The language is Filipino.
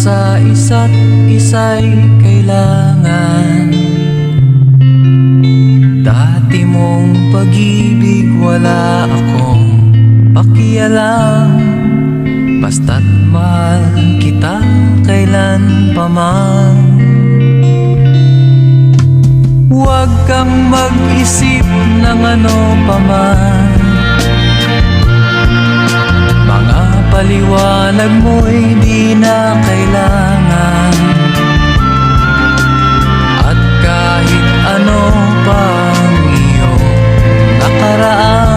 sa isa't isa'y kailangan. Dati mong pag-ibig wala akong pakialam, basta't mahal kita kailan pa man. Huwag kang mag-isip ng ano pa man, mga paliwanag mo'y di na kailangan. At kahit ano pang iyong nakaraan,